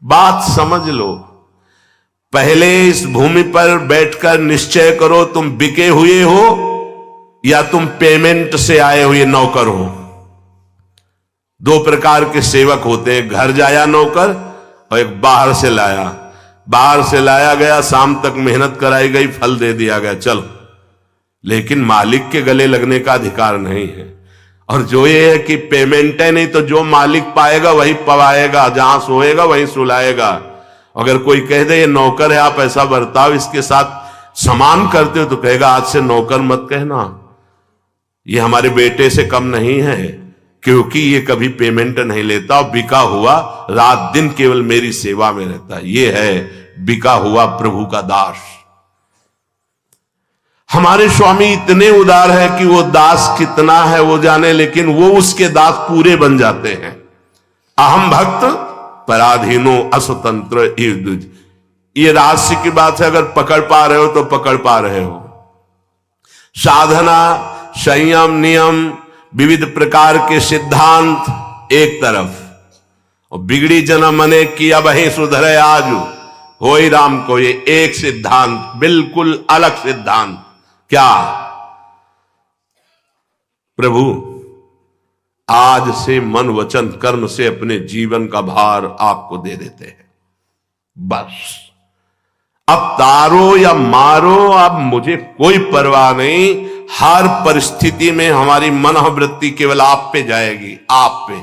बात समझ लो। पहले इस भूमि पर बैठकर निश्चय करो तुम बिके हुए हो या तुम पेमेंट से आए हुए नौकर हो। दो प्रकार के सेवक होते हैं, घर जाया नौकर और एक बाहर से लाया। बाहर से लाया गया, शाम तक मेहनत कराई गई, फल दे दिया गया, चलो। लेकिन मालिक के गले लगने का अधिकार नहीं है। और जो ये है कि पेमेंट है नहीं, तो जो मालिक पाएगा वही पवाएगा, जहां सोएगा वहीं सुलाएगा। अगर कोई कह दे ये नौकर है, आप ऐसा बर्ताव इसके साथ समान करते हो, तो कहेगा आज से नौकर मत कहना, ये हमारे बेटे से कम नहीं है, क्योंकि ये कभी पेमेंट नहीं लेता और बिका हुआ रात दिन केवल मेरी सेवा में रहता है। ये है बिका हुआ प्रभु का दास। हमारे स्वामी इतने उदार है कि वो दास कितना है वो जाने, लेकिन वो उसके दास पूरे बन जाते हैं। अहम भक्त पराधीनो अस्वतंत्र। ये रहस्य की बात है, अगर पकड़ पा रहे हो तो पकड़ पा रहे हो। साधना, संयम, नियम, विविध प्रकार के सिद्धांत एक तरफ, और बिगड़ी जन मने किया वही सुधरे आज हो ही राम को, ये एक सिद्धांत, बिल्कुल अलग सिद्धांत। क्या? प्रभु आज से मन वचन कर्म से अपने जीवन का भार आपको दे देते हैं, बस। अब तारो या मारो, अब मुझे कोई परवाह नहीं। हर परिस्थिति में हमारी मनोवृत्ति केवल आप पे जाएगी, आप पे।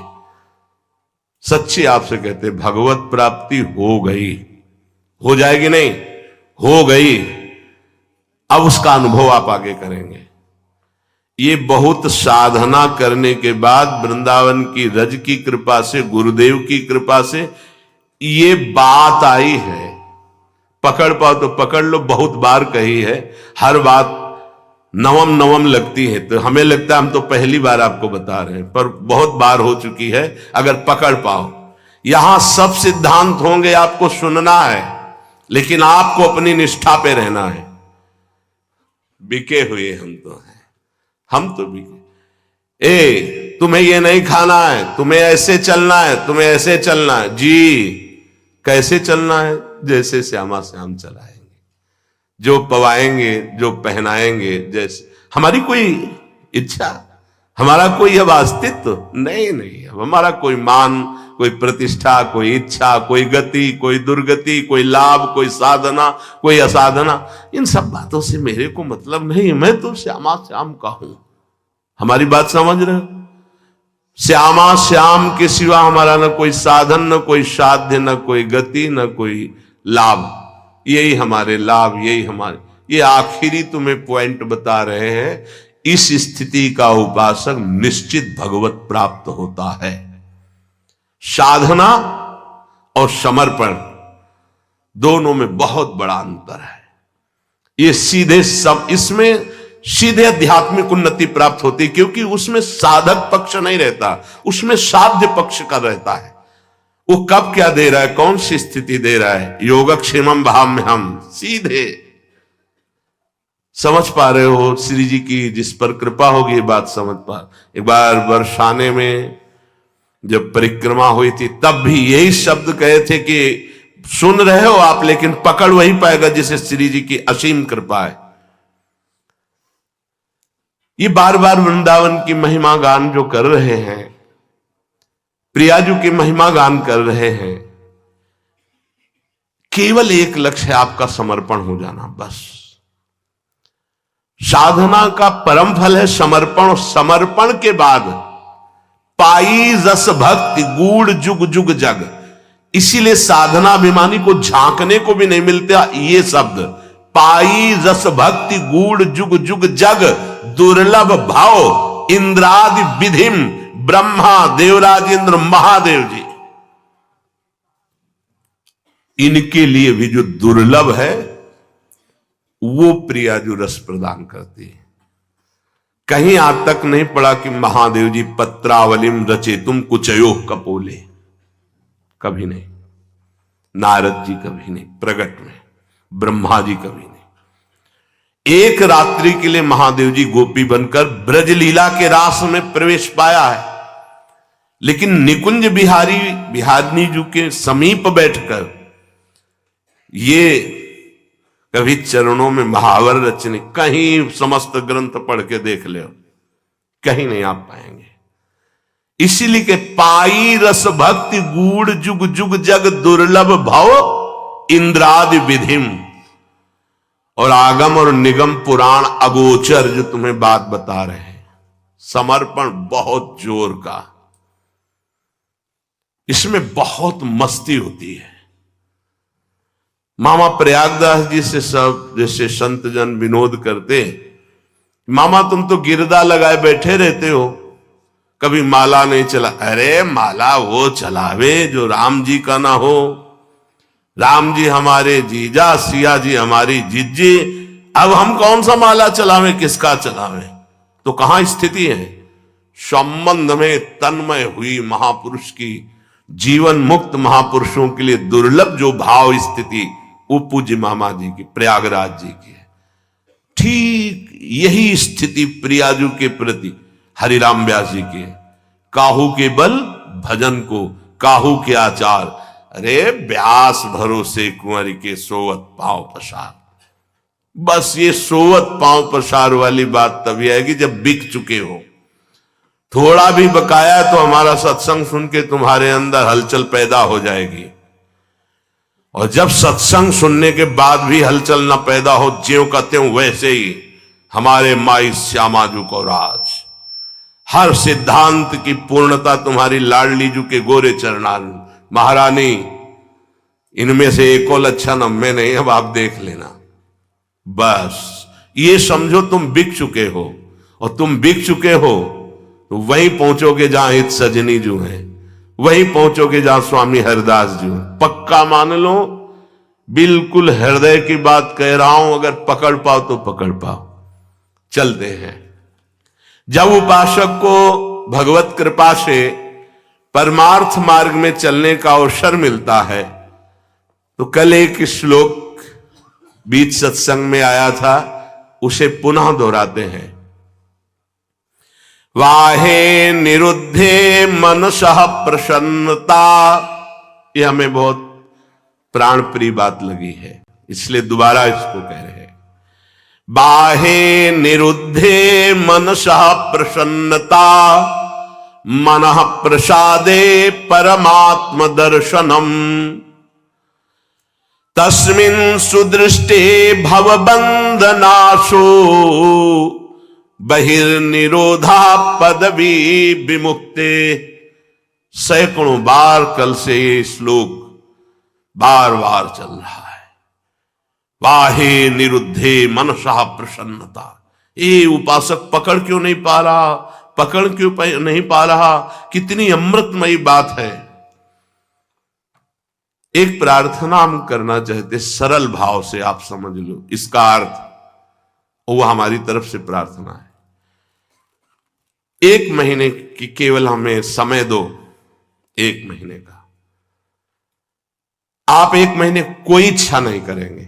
सच्ची आपसे कहते, भगवत प्राप्ति हो गई, हो जाएगी नहीं, हो गई। अब उसका अनुभव आप आगे करेंगे। ये बहुत साधना करने के बाद वृंदावन की रज की कृपा से, गुरुदेव की कृपा से ये बात आई है। पकड़ पाओ तो पकड़ लो, बहुत बार कही है, हर बात नवम नवम लगती है, तो हमें लगता है हम तो पहली बार आपको बता रहे हैं, पर बहुत बार हो चुकी है। अगर पकड़ पाओ, यहां सब सिद्धांत होंगे, आपको सुनना है, लेकिन आपको अपनी निष्ठा पे रहना है। बिके हुए हम तो हैं, हम तो बिके। तुम्हें ये नहीं खाना है, तुम्हें ऐसे चलना है, तुम्हें ऐसे चलना है। जी, कैसे चलना है? जैसे श्यामा श्याम चलाएंगे, जो पवाएंगे, जो पहनाएंगे, जैसे। हमारी कोई इच्छा, हमारा कोई अब अस्तित्व नहीं। अब हमारा कोई मान, कोई प्रतिष्ठा, कोई इच्छा, कोई गति, कोई दुर्गति, कोई लाभ, कोई साधना, कोई असाधना, इन सब बातों से मेरे को मतलब नहीं। मैं तो श्यामा श्याम का हूं। हमारी बात समझ रहे हो? श्यामा श्याम के सिवा हमारा न कोई साधन, न कोई साध्य, न कोई गति, न कोई लाभ। यही हमारे लाभ, यही हमारे, ये आखिरी तुम्हें पॉइंट बता रहे हैं। इस स्थिति का उपासक निश्चित भगवत प्राप्त होता है। साधना और समर्पण दोनों में बहुत बड़ा अंतर है। ये सीधे सब, इसमें सीधे आध्यात्मिक उन्नति प्राप्त होती, क्योंकि उसमें साधक पक्ष नहीं रहता, उसमें साध्य पक्ष का रहता है। वो कब क्या दे रहा है, कौन सी स्थिति दे रहा है, योगक्षेमम भाव में हम सीधे समझ पा रहे हो। श्री जी की जिस पर कृपा होगी ये बात समझ पा। एक बार बरसाने में जब परिक्रमा हुई थी, तब भी यही शब्द कहे थे कि सुन रहे हो आप, लेकिन पकड़ वही पाएगा जिसे श्री जी की असीम कृपा है। ये बार बार वृंदावन की महिमा गान जो कर रहे हैं, प्रियाजू की महिमा गान कर रहे हैं, केवल एक लक्ष्य है, आपका समर्पण हो जाना, बस। साधना का परम फल है समर्पण। समर्पण के बाद पाई रस भक्ति गूढ़ जुग जुग जग। इसीलिए साधनाभिमानी को झांकने को भी नहीं मिलता ये शब्द, पाई रस भक्ति गूढ़ जुग जुग जग, दुर्लभ भाव इंद्रादि विधिम, ब्रह्मा देवराज इंद्र महादेव जी, इनके लिए भी जो दुर्लभ है वो प्रियाजू रस प्रदान करती है। कहीं आज तक नहीं पड़ा कि महादेव जी पत्रावलिम रचे तुम कुचयो कपोले, कभी नहीं। नारद जी कभी नहीं, प्रगट में ब्रह्मा जी कभी नहीं। एक रात्रि के लिए महादेव जी गोपी बनकर ब्रजलीला के रास में प्रवेश पाया है, लेकिन निकुंज बिहारी जी के समीप बैठकर ये कभी चरणों में महावर रचने, कहीं समस्त ग्रंथ पढ़ के देख ले, कहीं नहीं आप पाएंगे। इसीलिए के पाई रस भक्ति गूढ़ जुग जुग जग दुर्लभ भव इंद्रादि विधिम, और आगम और निगम पुराण अगोचर जो तुम्हें बात बता रहे हैं, समर्पण बहुत जोर का, इसमें बहुत मस्ती होती है। मामा प्रयागदास जी से सब जैसे संत जन विनोद करते, मामा तुम तो गिरदा लगाए बैठे रहते हो, कभी माला नहीं चला। अरे माला वो चलावे जो राम जी का ना हो। राम जी हमारे जीजा, सिया जी हमारी जीजी, अब हम कौन सा माला चलावे, किसका चलावे? तो कहां स्थिति है? संबंध में तन्मय हुई महापुरुष की, जीवन मुक्त महापुरुषों के लिए दुर्लभ जो भाव स्थिति, वो पूज्य मामा जी की, प्रयागराज जी की है। ठीक यही स्थिति प्रियाजू के प्रति हरिराम व्यास जी के, काहू के बल भजन को काहू के आचार, अरे व्यास भरोसे कुंवरी के सोवत पांव पसार। बस ये सोवत पांव पसार वाली बात तभी आएगी जब बिक चुके हो। थोड़ा भी बकाया तो हमारा सत्संग सुन के तुम्हारे अंदर हलचल पैदा हो जाएगी, और जब सत्संग सुनने के बाद भी हलचल ना पैदा हो, ज्यों का त्यों वैसे ही हमारे माई श्यामाजू को राज, हर सिद्धांत की पूर्णता तुम्हारी लाडली जू के गोरे चरणान। महारानी इनमें से एक और अच्छा न मैं नहीं, अब आप देख लेना। बस ये समझो तुम बिक चुके हो, और तुम बिक चुके हो तो वहीं पहुंचोगे जहां हित सजनी जो है, वहीं पहुंचोगे जहां स्वामी हरदास जी हैं। पक्का मान लो, बिल्कुल हृदय की बात कह रहा हूं, अगर पकड़ पाओ तो पकड़ पाओ। चलते हैं। जब उपासक को भगवत कृपा से परमार्थ मार्ग में चलने का अवसर मिलता है, तो कल एक श्लोक बीच सत्संग में आया था, उसे पुनः दोहराते हैं। वाहे निरुद्धे मनसः प्रसन्नता, यह हमें बहुत प्राण प्रिय बात लगी है, इसलिए दोबारा इसको कह रहे हैं। बाहे निरुद्धे मनसः प्रसन्नता, मनः प्रसादे परमात्म दर्शनम, तस्मिन् सुदृष्टे भवबंधनाशो, बहिर्निरोधा पदवी विमुक्ते। सैकड़ों बार कल से ये श्लोक बार बार चल रहा है। वाहे निरुद्धे मनसः प्रसन्नता। ये उपासक पकड़ क्यों नहीं पा रहा, पकड़ क्यों नहीं पा रहा? कितनी अमृतमयी बात है। एक प्रार्थना हम करना चाहते, सरल भाव से आप समझ लो इसका अर्थ, वो हमारी तरफ से प्रार्थना है। 1 महीने की केवल हमें समय दो, 1 महीने का। आप 1 महीने कोई इच्छा नहीं करेंगे,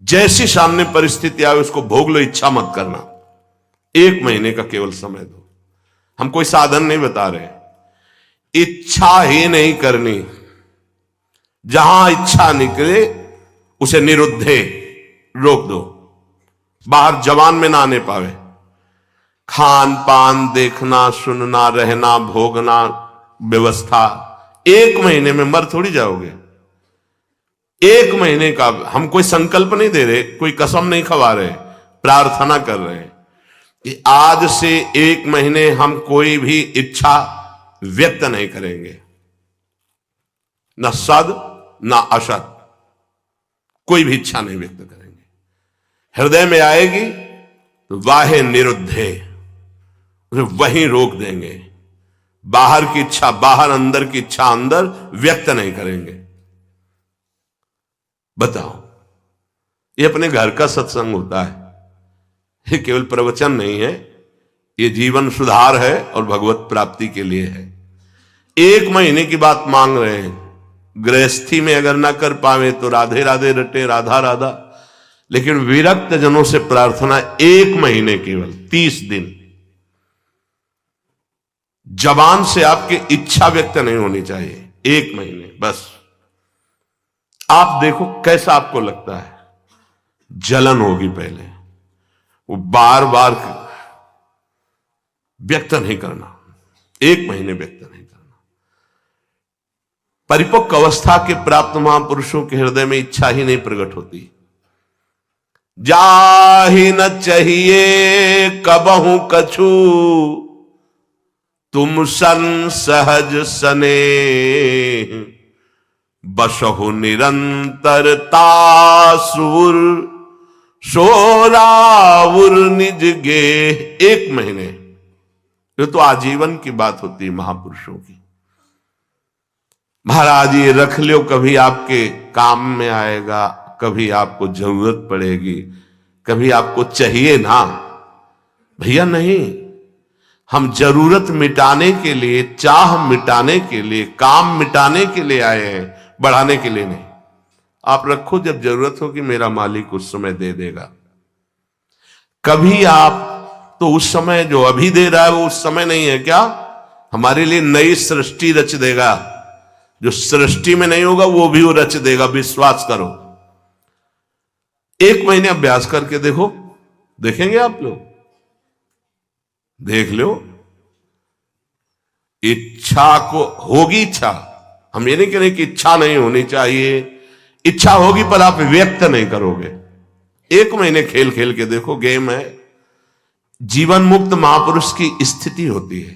जैसी सामने परिस्थिति आए उसको भोग लो, इच्छा मत करना। 1 महीने का केवल समय दो। हम कोई साधन नहीं बता रहे, इच्छा ही नहीं करनी। जहां इच्छा निकले उसे निरुद्धे, रोक दो, बाहर जवान में ना आने पावे। खान पान देखना, सुनना, रहना, भोगना, व्यवस्था 1 महीने में मर थोड़ी जाओगे। 1 महीने का हम कोई संकल्प नहीं दे रहे, कोई कसम नहीं खवा रहे, प्रार्थना कर रहे हैं कि आज से 1 महीने हम कोई भी इच्छा व्यक्त नहीं करेंगे, न सद न असत, कोई भी इच्छा नहीं व्यक्त करेंगे। हृदय में आएगी तो वाहे निरुद्धे, उसे वहीं रोक देंगे। बाहर की इच्छा बाहर, अंदर की इच्छा अंदर, व्यक्त नहीं करेंगे। बताओ, ये अपने घर का सत्संग होता है, ये केवल प्रवचन नहीं है, ये जीवन सुधार है और भगवत प्राप्ति के लिए है। 1 महीने की बात मांग रहे हैं। गृहस्थी में अगर ना कर पावे तो राधे राधे रटे, राधा राधा। लेकिन विरक्त जनों से प्रार्थना 1 महीने केवल 30 दिन। जबान से आपकी इच्छा व्यक्त नहीं होनी चाहिए। 1 महीने बस। आप देखो कैसा आपको लगता है। जलन होगी पहले, वो बार बार व्यक्त नहीं करना, 1 महीने व्यक्त नहीं करना। परिपक्व अवस्था के प्राप्त महापुरुषों के हृदय में इच्छा ही नहीं प्रकट होती। जाहि न चाहिए कबहू कछु, तुम सन सहज सने, बसहु निरंतरता सुर, सोराउर निज गे। 1 महीने, ये तो आजीवन की बात होती है महापुरुषों की। महाराज ये रख लो, कभी आपके काम में आएगा, कभी आपको जरूरत पड़ेगी, कभी आपको चाहिए ना। भैया नहीं, हम जरूरत मिटाने के लिए, चाह मिटाने के लिए, काम मिटाने के लिए आए हैं, बढ़ाने के लिए नहीं। आप रखो, जब जरूरत होगी मेरा मालिक उस समय दे देगा। कभी आप तो उस समय जो अभी दे रहा है वो उस समय नहीं है क्या? हमारे लिए नई सृष्टि रच देगा। जो सृष्टि में नहीं होगा वो भी वो रच देगा, विश्वास करो। 1 महीने अभ्यास करके देखो, देखेंगे आप लोग, देख लो। इच्छा को होगी, इच्छा, हम ये नहीं कह रहे कि इच्छा नहीं होनी चाहिए, इच्छा होगी पर आप व्यक्त नहीं करोगे। 1 महीने खेल खेल के देखो, गेम है। जीवन मुक्त महापुरुष की स्थिति होती है।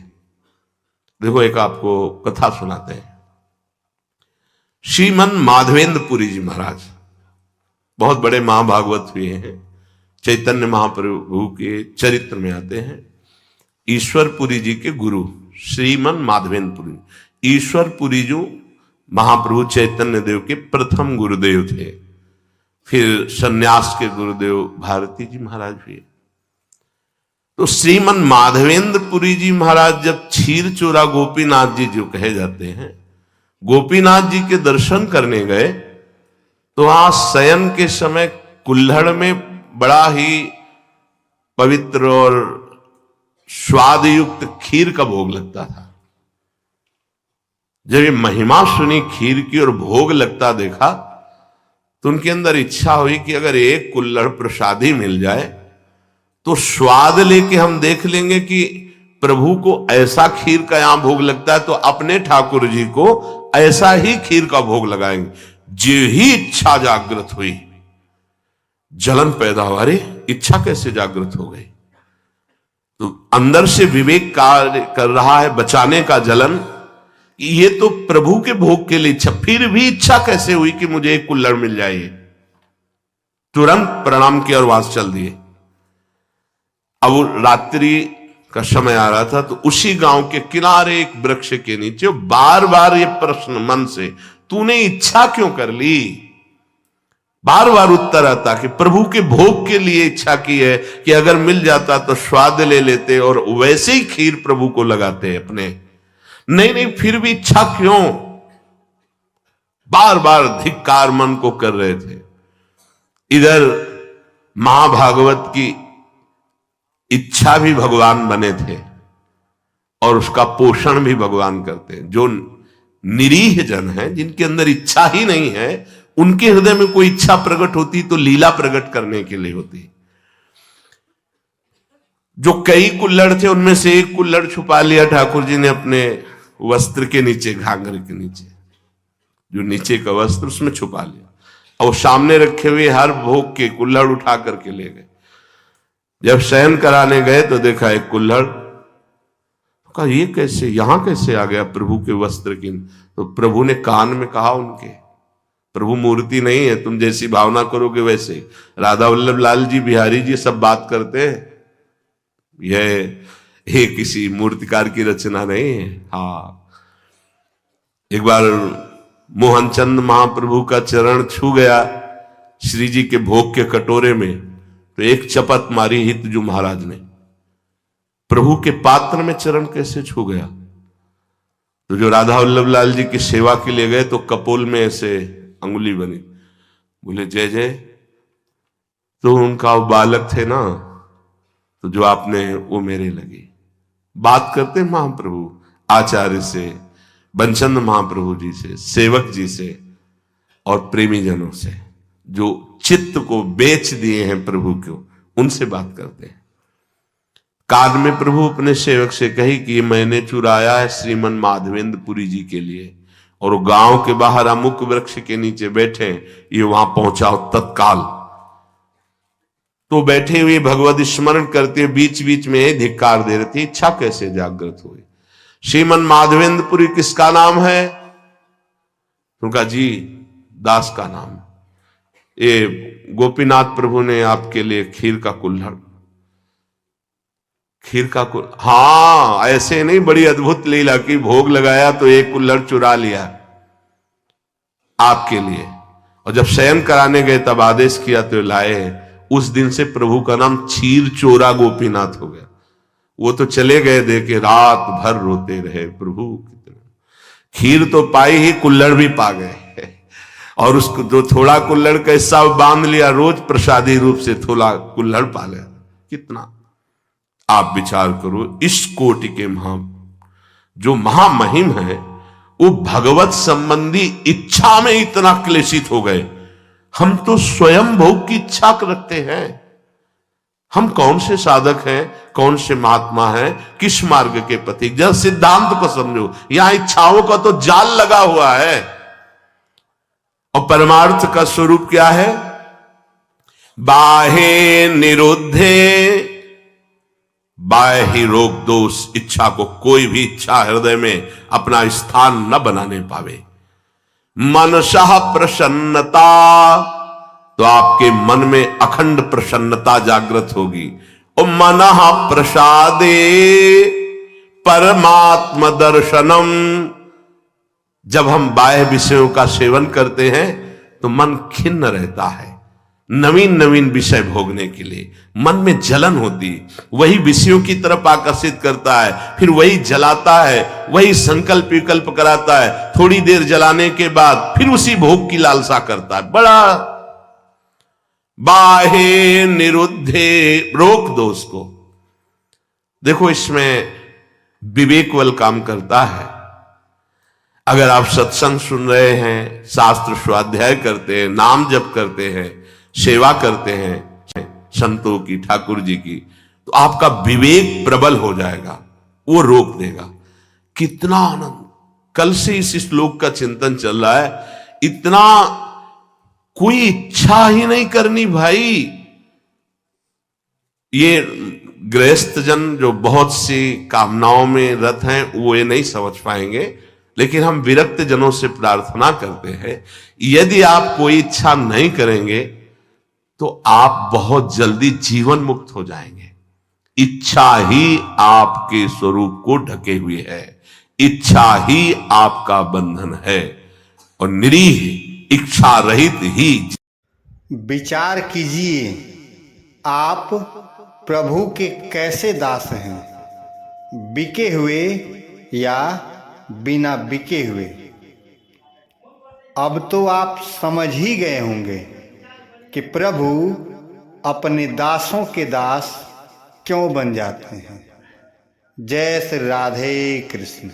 देखो एक आपको कथा सुनाते हैं। श्रीमन माधवेंद्रपुरी जी महाराज बहुत बड़े महाभागवत हुए हैं, चैतन्य महाप्रभु के चरित्र में आते हैं। ईश्वरपुरी जी के गुरु श्रीमन माधवेंद्रपुरी। ईश्वरपुरी जी महाप्रभु चैतन्य देव के प्रथम गुरुदेव थे। फिर सन्यास के गुरुदेव भारती जी महाराज हुए। तो श्रीमन माधवेंद्रपुरी जी महाराज जब क्षीर चोरा गोपीनाथ जी जो कहे जाते हैं, गोपीनाथ जी के दर्शन करने गए तो वहां शयन के समय कुल्हड़ में बड़ा ही पवित्र और स्वाद युक्त खीर का भोग लगता था। जब ये महिमा सुनी खीर की और भोग लगता देखा तो उनके अंदर इच्छा हुई कि अगर एक कुल्हड़ प्रसादी मिल जाए तो स्वाद लेके हम देख लेंगे कि प्रभु को ऐसा खीर का यहां भोग लगता है तो अपने ठाकुर जी को ऐसा ही खीर का भोग लगाएंगे। जो ही इच्छा जागृत हुई, जलन पैदा हुआ। अरे इच्छा कैसे जागृत हो गई? तो अंदर से विवेक कार्य कर रहा है, बचाने का जलन। ये तो प्रभु के भोग के लिए इच्छा, फिर भी इच्छा कैसे हुई कि मुझे एक कुल्हड़ मिल जाए? तुरंत प्रणाम किया और वास चल दिए। अब रात्रि का समय आ रहा था तो उसी गांव के किनारे एक वृक्ष के नीचे बार बार ये प्रश्न मन से, तूने इच्छा क्यों कर ली? बार बार उत्तर आता कि प्रभु के भोग के लिए इच्छा की है कि अगर मिल जाता तो स्वाद ले लेते और वैसे ही खीर प्रभु को लगाते अपने। नहीं, फिर भी इच्छा क्यों? बार बार धिक्कार मन को कर रहे थे। इधर महाभागवत की इच्छा भी भगवान बने थे और उसका पोषण भी भगवान करते हैं। जो निरीह जन है, जिनके अंदर इच्छा ही नहीं है, उनके हृदय में कोई इच्छा प्रकट होती तो लीला प्रकट करने के लिए होती। जो कई कुल्हड़ थे उनमें से एक कुल्हड़ छुपा लिया ठाकुर जी ने अपने वस्त्र के नीचे, घाघर के नीचे, जो नीचे का वस्त्र उसमें छुपा लिया और सामने रखे हुए हर भोग के कुल्हड़ उठा करके ले गए। जब शयन कराने गए तो देखा एक कुल्हड़, कहा ये कैसे, यहां कैसे आ गया प्रभु के वस्त्र की? तो प्रभु ने कान में कहा उनके, प्रभु मूर्ति नहीं है, तुम जैसी भावना करोगे वैसे। राधा वल्लभ लाल जी, बिहारी जी सब बात करते हैं, यह किसी मूर्तिकार की रचना नहीं है। हाँ, एक बार मोहनचंद महाप्रभु का चरण छू गया श्री जी के भोग के कटोरे में, तो एक चपत मारी हितजू महाराज ने। प्रभु के पात्र में चरण कैसे छू गया? तो जो राधा वल्लभ लाल जी की सेवा के लिए गए तो कपोल में ऐसे अंगुली बनी, बोले जय जय। तो उनका बालक थे ना, तो जो आपने वो मेरे लगी। बात करते महाप्रभु, आचार्य से, बंचंद महाप्रभु जी से, सेवक जी से और प्रेमी जनों से, जो चित्त को बेच दिए हैं प्रभु को, उनसे बात करते हैं। काल में प्रभु अपने सेवक से कही कि मैंने चुराया है श्रीमन माधवेंद्रपुरी जी के लिए, और वो गांव के बाहर अमुक वृक्ष के नीचे बैठे, ये वहां पहुंचाओ तत्काल। तो बैठे हुए भगवत स्मरण करते बीच बीच में धिक्कार दे रहे थे, इच्छा कैसे जागृत हुई। श्रीमन माधवेंद्रपुरी किसका नाम है? उनका जी दास का नाम। ये गोपीनाथ प्रभु ने आपके लिए खीर का कुल्हड़, हाँ ऐसे नहीं, बड़ी अद्भुत लीला की, भोग लगाया तो एक कुल्हड़ चुरा लिया आपके लिए, और जब शयन कराने गए तब आदेश किया तो लाए। उस दिन से प्रभु का नाम क्षीर चोरा गोपीनाथ हो गया। वो तो चले गए देखे, रात भर रोते रहे, प्रभु खीर तो पाई ही, कुल्हड़ भी पा गए, और उसको जो थोड़ा कुल्हड़ का हिस्सा बांध लिया, रोज प्रसादी रूप से थोड़ा कुल्हड़ पा लिया। कितना आप विचार करो, इस कोटि के जो महामहिम है, वो भगवत संबंधी इच्छा में इतना क्लेशित हो गए। हम तो स्वयं भोग की इच्छा रखते हैं। हम कौन से साधक हैं, कौन से महात्मा हैं, किस मार्ग के पथिक? जब सिद्धांत को समझो, यहां इच्छाओं का तो जाल लगा हुआ है, और परमार्थ का स्वरूप क्या है? बाहे निरुद्धे, बाह्य रोग दोष, इच्छा को कोई भी इच्छा हृदय में अपना स्थान न बनाने पावे। मनसः प्रसन्नता, तो आपके मन में अखंड प्रसन्नता जागृत होगी। और मनः प्रसादे परमात्म दर्शनम, जब हम बाह्य विषयों का सेवन करते हैं तो मन खिन्न रहता है, नवीन नवीन विषय भोगने के लिए मन में जलन होती, वही विषयों की तरफ आकर्षित करता है, फिर वही जलाता है, वही संकल्प विकल्प कराता है, थोड़ी देर जलाने के बाद फिर उसी भोग की लालसा करता है। बड़ा बाहे निरुद्धे, रोक दो उसको। देखो इसमें विवेक बल काम करता है। अगर आप सत्संग सुन रहे हैं, शास्त्र स्वाध्याय करते हैं, नाम जप करते हैं, सेवा करते हैं संतों की, ठाकुर जी की, तो आपका विवेक प्रबल हो जाएगा, वो रोक देगा। कितना आनंद! कल से इस श्लोक का चिंतन चल रहा है। इतना कोई इच्छा ही नहीं करनी भाई। ये गृहस्थ जन जो बहुत सी कामनाओं में रत हैं, वो ये नहीं समझ पाएंगे, लेकिन हम विरक्त जनों से प्रार्थना करते हैं, यदि आप कोई इच्छा नहीं करेंगे तो आप बहुत जल्दी जीवन मुक्त हो जाएंगे। इच्छा ही आपके स्वरूप को ढके हुए है, इच्छा ही आपका बंधन है, और निरीह इच्छा रहित ही। विचार कीजिए, आप प्रभु के कैसे दास हैं, बिके हुए या बिना बिके हुए। अब तो आप समझ ही गए होंगे कि प्रभु अपने दासों के दास क्यों बन जाते हैं। जय श्री राधे कृष्ण।